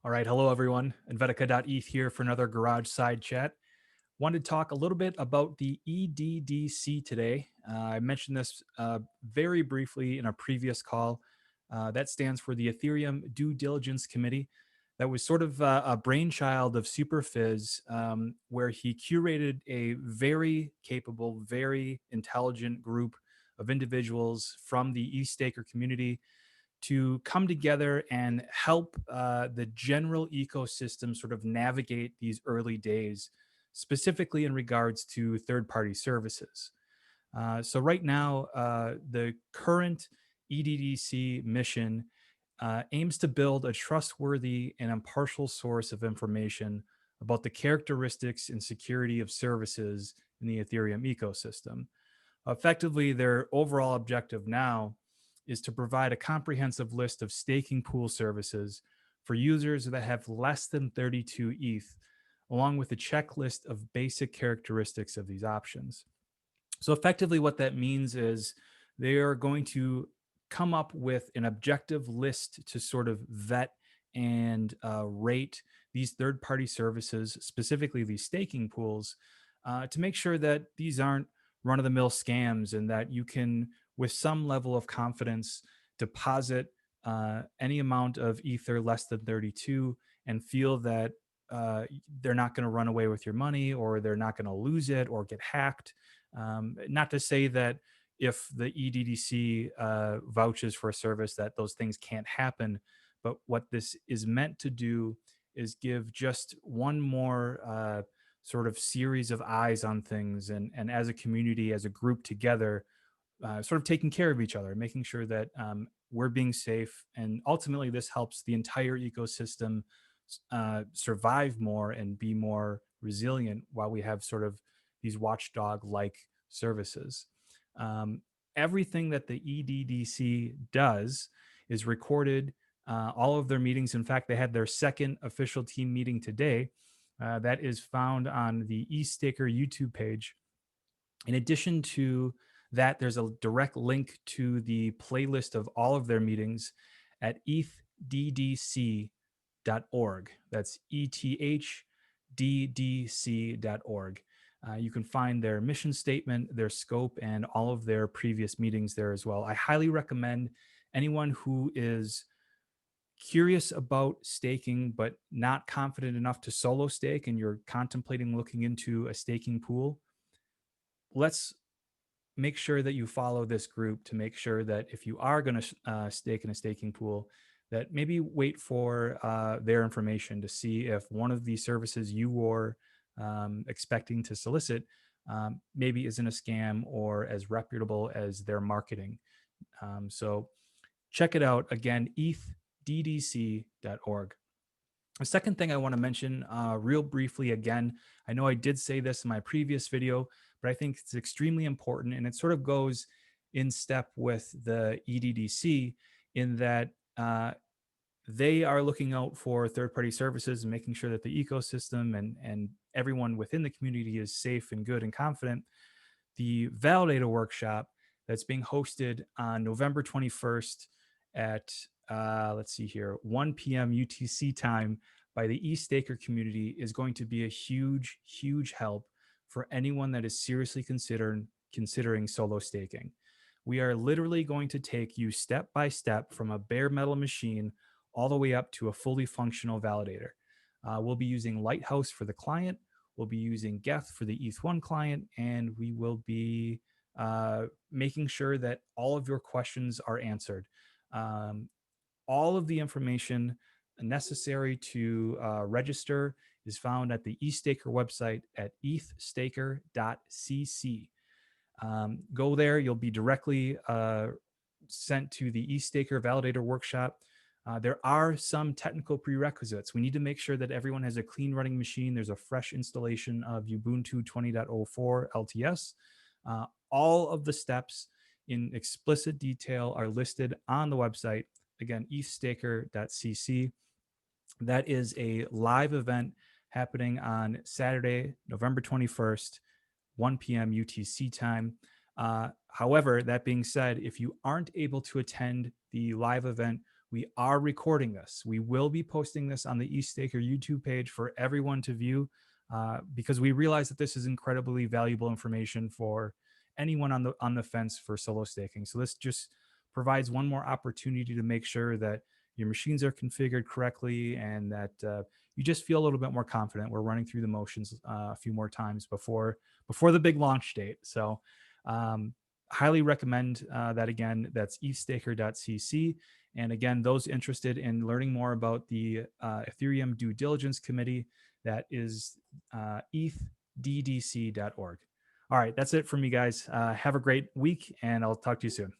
All right, hello everyone. Unvetica.eth here for another garage side chat. Wanted to talk a little bit about the EDDC today. I mentioned this very briefly in a previous call. That stands for the Ethereum Due Diligence Committee. That was sort of a brainchild of Superfizz, where he curated a very capable, very intelligent group of individuals from the ETH Staker community to come together and help the general ecosystem sort of navigate these early days, specifically in regards to third party services. So, right now, the current EDDC mission aims to build a trustworthy and impartial source of information about the characteristics and security of services in the Ethereum ecosystem. Effectively, their overall objective now is to provide a comprehensive list of staking pool services for users that have less than 32 ETH, along with a checklist of basic characteristics of these options. So, effectively, what that means is they are going to come up with an objective list to sort of vet and rate these third party services, specifically these staking pools, to make sure that these aren't run of the mill scams and that you can, with some level of confidence, deposit any amount of Ether less than 32 and feel that they're not going to run away with your money or they're not going to lose it or get hacked. Not to say that if the EDDC vouches for a service that those things can't happen, but what this is meant to do is give just one more sort of series of eyes on things, and as a community, as a group together, sort of taking care of each other, making sure that we're being safe, and ultimately this helps the entire ecosystem survive more and be more resilient while we have sort of these watchdog like services. Um, Everything that the EDDC does is recorded. All of their meetings. In fact, they had their second official team meeting today. That is found on the ETH Staker YouTube page. In addition to that, there's a direct link to the playlist of all of their meetings at ethddc.org. That's ethdc.org. You can find their mission statement, their scope, and all of their previous meetings there as well. I highly recommend anyone who is curious about staking but not confident enough to solo stake and you're contemplating looking into a staking pool, let's make sure that you follow this group to make sure that if you are going to stake in a staking pool, that maybe wait for their information to see if one of the services you were expecting to solicit maybe isn't a scam or as reputable as their marketing. So check it out again, ethddc.org. The second thing I want to mention, real briefly again, I know I did say this in my previous video, but I think it's extremely important and it sort of goes in step with the EDDC in that they are looking out for third party services and making sure that the ecosystem and everyone within the community is safe and good and confident. The Validator Workshop that's being hosted on November 21st at, let's see here, 1 p.m. UTC time by the ETH Staker community is going to be a huge, huge help for anyone that is seriously considering solo staking. We are literally going to take you step by step from a bare metal machine all the way up to a fully functional validator. We'll be using Lighthouse for the client. We'll be using Geth for the ETH1 client, and we will be making sure that all of your questions are answered. Um, all of the information necessary to register is found at the ETHStaker website at ethstaker.cc. Go there, you'll be directly sent to the ETHStaker Validator Workshop. There are some technical prerequisites. We need to make sure that everyone has a clean running machine. There's a fresh installation of Ubuntu 20.04 LTS. All of the steps in explicit detail are listed on the website. Again, ethstaker.cc. That is a live event happening on Saturday, November 21st, 1 p.m. UTC time. However, that being said, if you aren't able to attend the live event, we are recording this. We will be posting this on the ETH Staker YouTube page for everyone to view, because we realize that this is incredibly valuable information for anyone on the fence for solo staking. So this just provides one more opportunity to make sure that your machines are configured correctly and that you just feel a little bit more confident. We're running through the motions a few more times before the big launch date. So highly recommend that. Again, that's ethstaker.cc. And again, those interested in learning more about the Ethereum Due Diligence Committee, that is ETHDDC.org. All right, that's it for me, guys. Have a great week, and I'll talk to you soon.